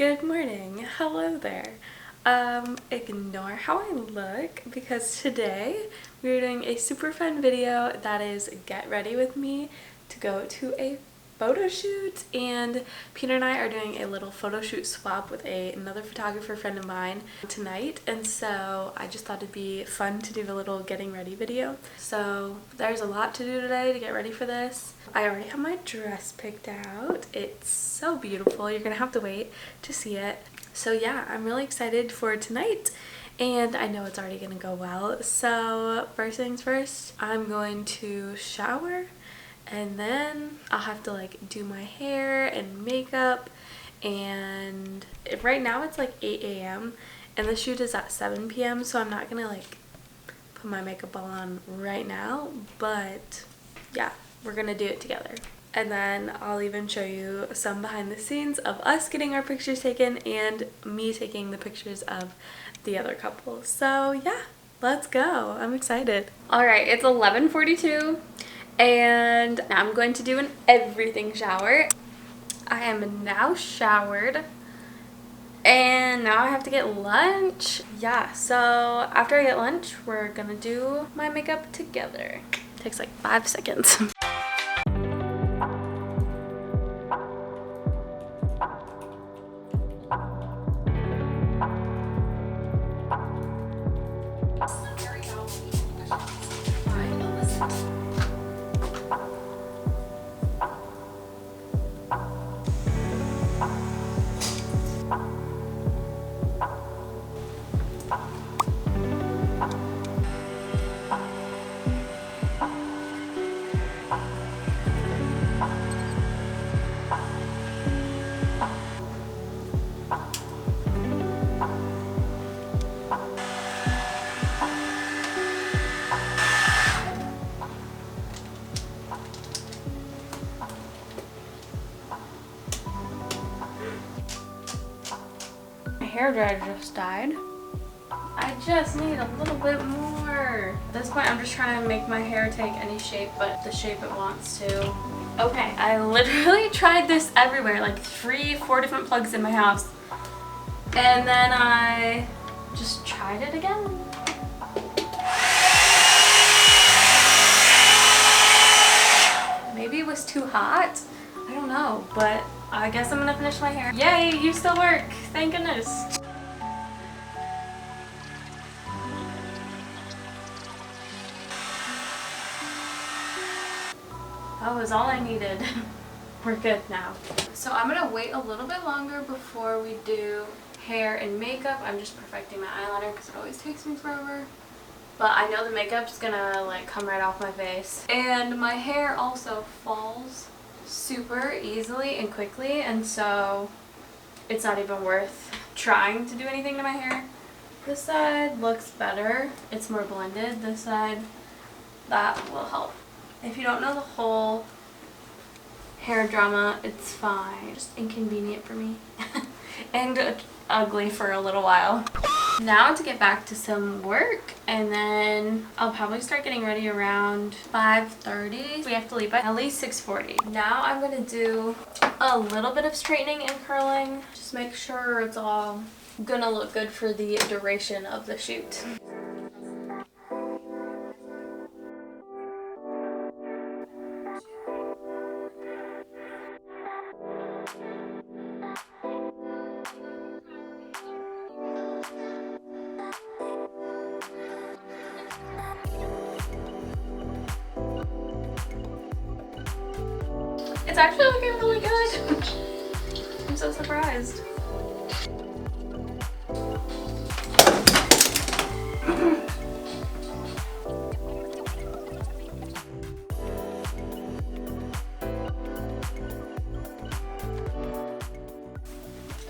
Good morning. Hello there. Ignore how I look because today we're doing a super fun video that is get ready with me to go to a photo shoot, and Peter and I are doing a little photo shoot swap with another photographer friend of mine tonight, and so I just thought it'd be fun to do a little getting ready video. So there's a lot to do today to get ready for this. I already have my dress picked out. It's so beautiful. You're gonna have to wait to see it. So yeah, I'm really excited for tonight, and I know it's already gonna go well. So first things first, I'm going to shower, and then I'll have to like do my hair and makeup, and right now it's like 8 a.m. and the shoot is at 7 p.m. so I'm not gonna like put my makeup on right now, but yeah, we're gonna do it together. And then I'll even show you some behind the scenes of us getting our pictures taken and me taking the pictures of the other couple. So yeah, let's go. I'm excited. All right, it's 11:42 and I'm going to do an everything shower. I am now showered and now I have to get lunch. Yeah, so after I get lunch, we're gonna do my makeup together. It takes like 5 seconds. Hair dryer just died. I just need a little bit more. At this point, I'm just trying to make my hair take any shape but the shape it wants to. Okay, I literally tried this everywhere, like 3-4 different plugs in my house, and then I just tried it again. Maybe it was too hot. I don't know, but I guess I'm gonna finish my hair. Yay, you still work. Thank goodness. That was all I needed. We're good now. So I'm gonna wait a little bit longer before we do hair and makeup. I'm just perfecting my eyeliner because it always takes me forever. But I know the makeup's gonna like come right off my face. And my hair also falls super easily and quickly, and so it's not even worth trying to do anything to my hair. This side looks better. It's more blended. This side, that will help. If you don't know the whole hair drama, it's fine. Just inconvenient for me. And ugly for a little while. Now to get back to some work, and then I'll probably start getting ready around 5:30. We have to leave by at least 6:40. Now I'm going to do a little bit of straightening and curling. Just make sure it's all gonna look good for the duration of the shoot. It's actually looking really good. I'm so surprised.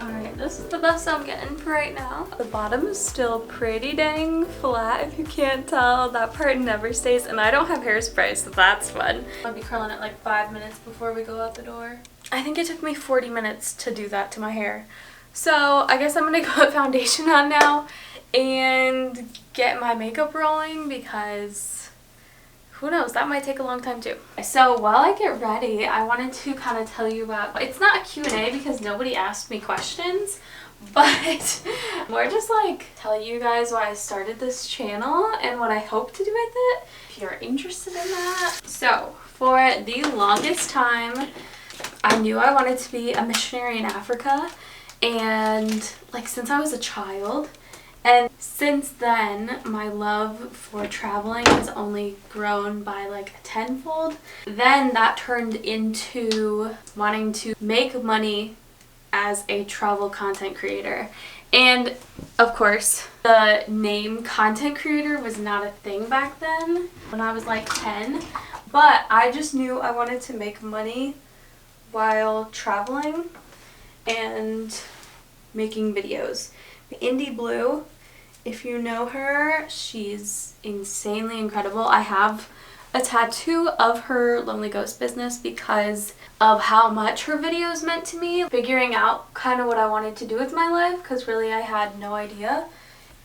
Alright, this is the best I'm getting for right now. The bottom is still pretty dang flat, if you can't tell. That part never stays, and I don't have hairspray, so that's fun. I'll be curling it like 5 minutes before we go out the door. I think it took me 40 minutes to do that to my hair. So I guess I'm gonna go put foundation on now and get my makeup rolling because who knows, that might take a long time too. So while I get ready, I wanted to kind of tell you about, it's not a Q&A because nobody asked me questions, but more just like tell you guys why I started this channel and what I hope to do with it, if you're interested in that. So for the longest time, I knew I wanted to be a missionary in Africa, and like since I was a child. And since then, my love for traveling has only grown by like tenfold. Then that turned into wanting to make money as a travel content creator. And of course, the name content creator was not a thing back then when I was like 10. But I just knew I wanted to make money while traveling and making videos. Indie Blue, if you know her, she's insanely incredible. I have a tattoo of her Lonely Ghost business because of how much her videos meant to me. Figuring out kind of what I wanted to do with my life, because really I had no idea.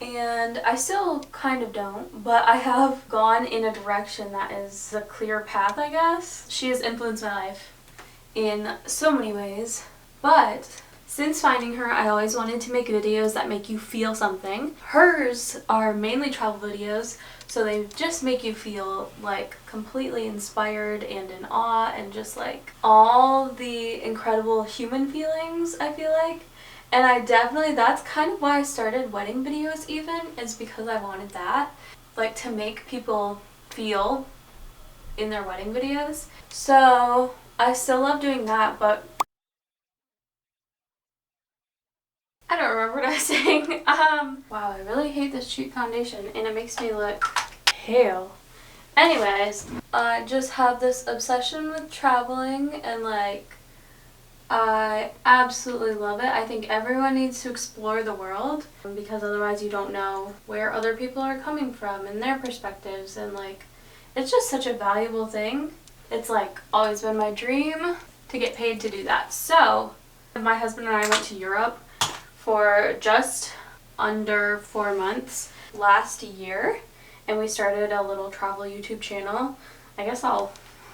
And I still kind of don't, but I have gone in a direction that is a clear path, I guess. She has influenced my life in so many ways, but since finding her, I always wanted to make videos that make you feel something. Hers are mainly travel videos, so they just make you feel like completely inspired and in awe and just like all the incredible human feelings, I feel like. And I definitely, that's kind of why I started wedding videos even, is because I wanted that. Like to make people feel in their wedding videos. So I still love doing that, but I don't remember what I was saying. Wow, I really hate this cheap foundation and it makes me look pale. Anyways, I just have this obsession with traveling and like, I absolutely love it. I think everyone needs to explore the world because otherwise you don't know where other people are coming from and their perspectives, and like, it's just such a valuable thing. It's like always been my dream to get paid to do that. So my husband and I went to Europe for just under 4 months last year, and we started a little travel YouTube channel. I guess I'll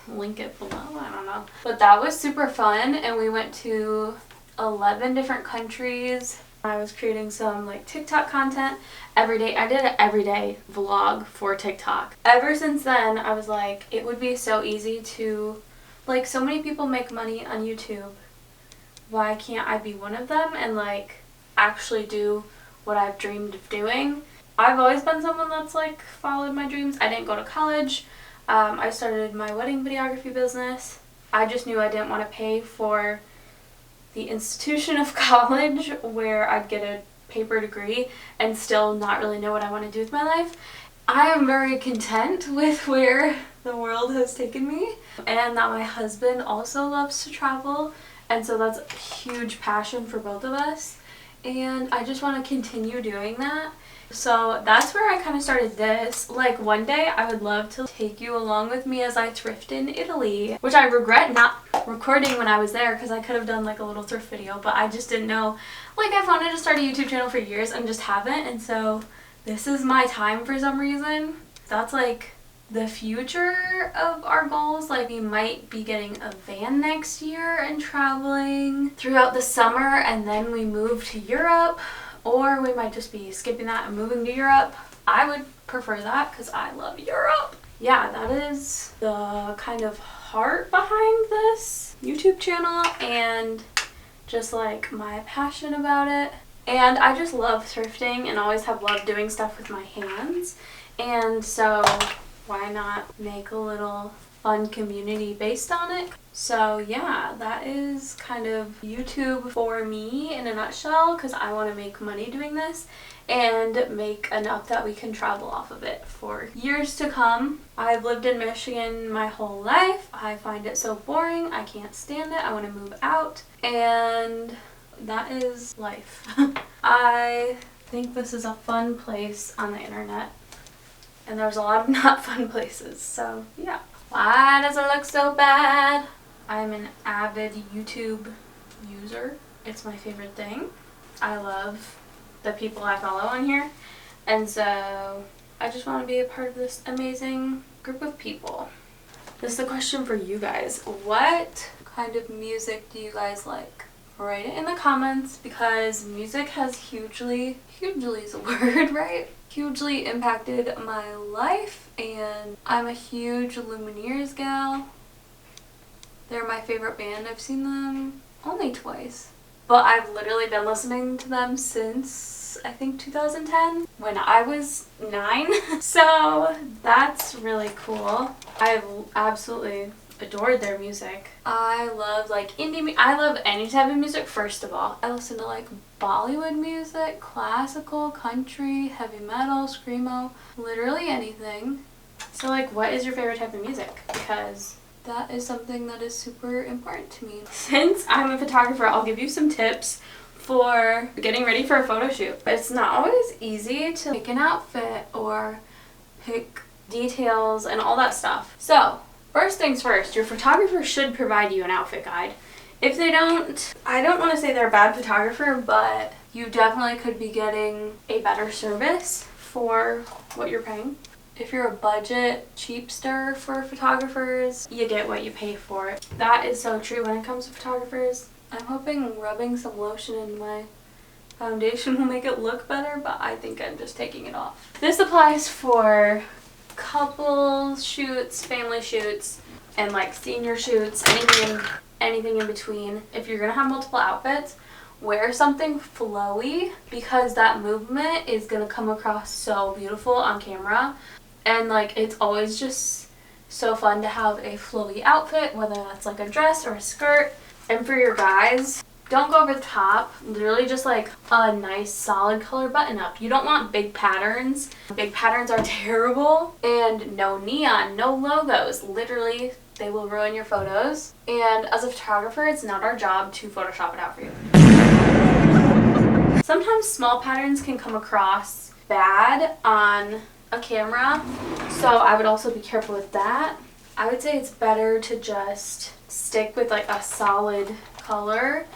link it below, I don't know. But that was super fun, and we went to 11 different countries. I was creating some like TikTok content every day. I did an everyday vlog for TikTok. Ever since then, I was like, it would be so easy to, like, so many people make money on YouTube. Why can't I be one of them and like actually do what I've dreamed of doing? I've always been someone that's like followed my dreams. I didn't go to college. I started my wedding videography business. I just knew I didn't want to pay for the institution of college where I'd get a paper degree and still not really know what I want to do with my life. I am very content with where the world has taken me, and that my husband also loves to travel, and so that's a huge passion for both of us. And I just want to continue doing that. So that's where I kind of started this. Like one day I would love to take you along with me as I thrift in Italy, which I regret not recording when I was there because I could have done like a little thrift video, but I just didn't know. Like I've wanted to start a YouTube channel for years and just haven't, and so this is my time for some reason. That's like the future of our goals. Like we might be getting a van next year and traveling throughout the summer, and then we move to Europe, or we might just be skipping that and moving to Europe. I would prefer that because I love Europe. Yeah, that is the kind of heart behind this YouTube channel and just like my passion about it. And I just love thrifting and always have loved doing stuff with my hands, and so why not make a little fun community based on it? So yeah, that is kind of YouTube for me in a nutshell, because I want to make money doing this and make enough that we can travel off of it for years to come. I've lived in Michigan my whole life. I find it so boring. I can't stand it. I want to move out, and that is life. I think this is a fun place on the internet, and there's a lot of not fun places, so yeah. Why does it look so bad? I'm an avid YouTube user. It's my favorite thing. I love the people I follow on here, and so I just want to be a part of this amazing group of people. This is a question for you guys. What kind of music do you guys like? Write it in the comments, because music has hugely is a word, right? Hugely impacted my life, and I'm a huge Lumineers gal. They're my favorite band. I've seen them only twice, but I've literally been listening to them since I think 2010 when I was 9. So that's really cool. I've absolutely adored their music. I love like indie I love any type of music. First of all, I listen to like Bollywood music, classical, country, heavy metal, screamo, literally anything. So like, what is your favorite type of music? Because that is something that is super important to me. Since I'm a photographer, I'll give you some tips for getting ready for a photo shoot. It's not always easy to pick an outfit or pick details and all that stuff. So first things first, your photographer should provide you an outfit guide. If they don't, I don't want to say they're a bad photographer, but you definitely could be getting a better service for what you're paying. If you're a budget cheapster for photographers, you get what you pay for. That is so true when it comes to photographers. I'm hoping rubbing some lotion in my foundation will make it look better, but I think I'm just taking it off. This applies for couples shoots, family shoots, and like senior shoots, anything in between. If you're gonna have multiple outfits, wear something flowy, because that movement is gonna come across so beautiful on camera. And like, it's always just so fun to have a flowy outfit, whether that's like a dress or a skirt. And for your guys, don't go over the top. Literally just like a nice solid color button up. You don't want big patterns. Big patterns are terrible. And no neon, no logos. Literally, they will ruin your photos. And as a photographer, it's not our job to Photoshop it out for you. Sometimes small patterns can come across bad on a camera, so I would also be careful with that. I would say it's better to just stick with like a solid color,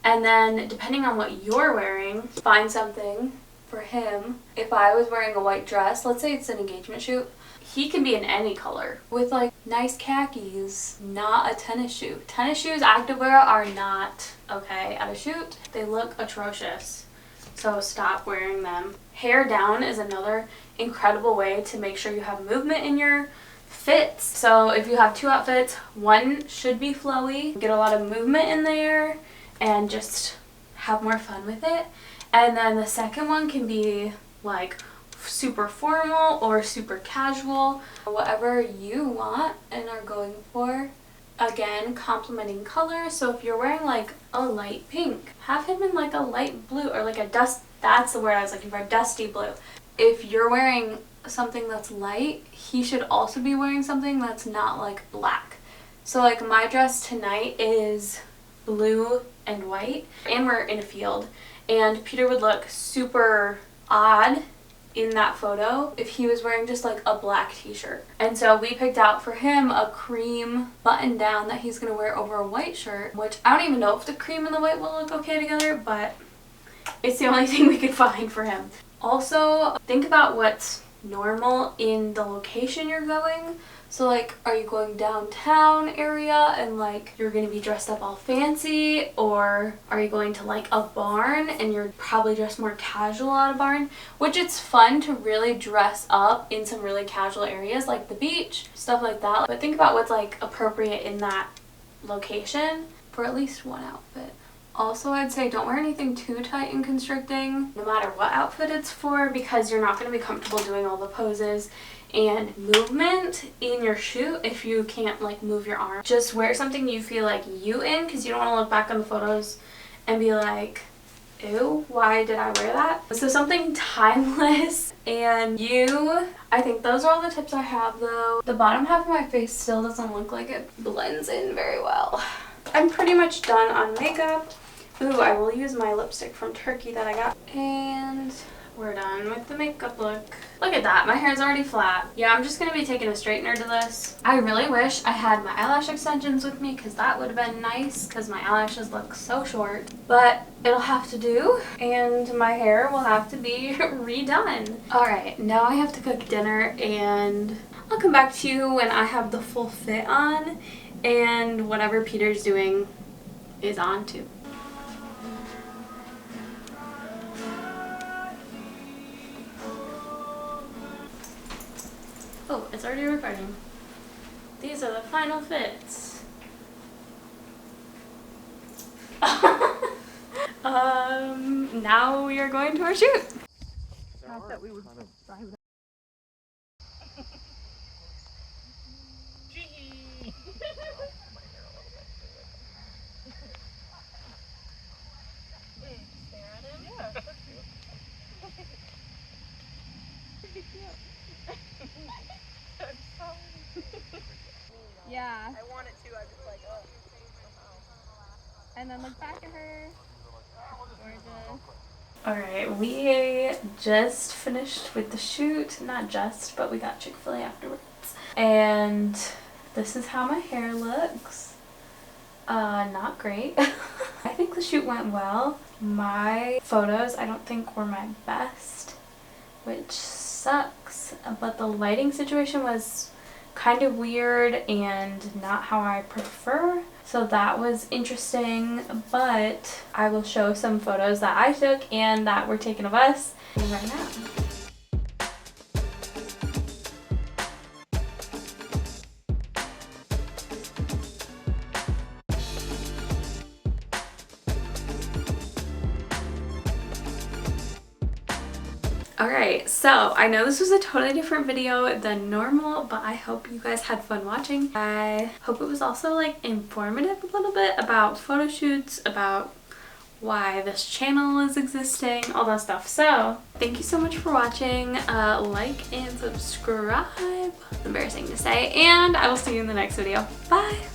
and then depending on what you're wearing, find something for him. If I was wearing a white dress, let's say it's an engagement shoot, he can be in any color with like nice khakis, not a tennis shoe. Tennis shoes, activewear are not okay at a shoot. They look atrocious, so stop wearing them. Hair down is another incredible way to make sure you have movement in your fits. So if you have two outfits, one should be flowy, get a lot of movement in there, and just have more fun with it. And then the second one can be like super formal or super casual, whatever you want and are going for. Again, complementing colors. So if you're wearing like a light pink, have him in like a light blue, or like a dust, that's the word I was looking for, dusty blue. If you're wearing something that's light, he should also be wearing something that's not like black. So like my dress tonight is blue and white, and we're in a field, and Peter would look super odd in that photo if he was wearing just like a black t-shirt. And so we picked out for him a cream button down that he's gonna wear over a white shirt, which I don't even know if the cream and the white will look okay together, but it's the only thing we could find for him. Also, think about what's normal in the location you're going. So like, are you going downtown area and like you're gonna be dressed up all fancy, or are you going to like a barn and you're probably dressed more casual at a barn? Which it's fun to really dress up in some really casual areas like the beach, stuff like that. But think about what's like appropriate in that location for at least one outfit. Also, I'd say don't wear anything too tight and constricting, no matter what outfit it's for, because you're not going to be comfortable doing all the poses and movement in your shoot if you can't like move your arm. Just wear something you feel like you in, because you don't want to look back on the photos and be like, ew, why did I wear that? So something timeless and you. I think those are all the tips I have though. The bottom half of my face still doesn't look like it blends in very well. I'm pretty much done on makeup. Ooh, I will use my lipstick from Turkey that I got. And we're done with the makeup look. Look at that, my hair's already flat. Yeah, I'm just gonna be taking a straightener to this. I really wish I had my eyelash extensions with me, because that would have been nice, because my eyelashes look so short. But it'll have to do, and my hair will have to be redone. Alright, now I have to cook dinner, and I'll come back to you when I have the full fit on and whatever Peter's doing is on too. Oh, it's already recording. These are the final fits. Now we are going to our shoot. Not that we would yeah. I wanted to, I was like, oh. And then look back at her. Gorgeous. Alright, we just finished with the shoot. Not just, but we got Chick-fil-A afterwards. And this is how my hair looks. Not great. I think the shoot went well. My photos I don't think were my best, which sucks. But the lighting situation was kind of weird and not how I prefer. So that was interesting, but I will show some photos that I took and that were taken of us right now. Alright, so I know this was a totally different video than normal, but I hope you guys had fun watching. I hope it was also like informative a little bit about photo shoots, about why this channel is existing, all that stuff. So thank you so much for watching. Like and subscribe. Embarrassing to say, and I will see you in the next video. Bye!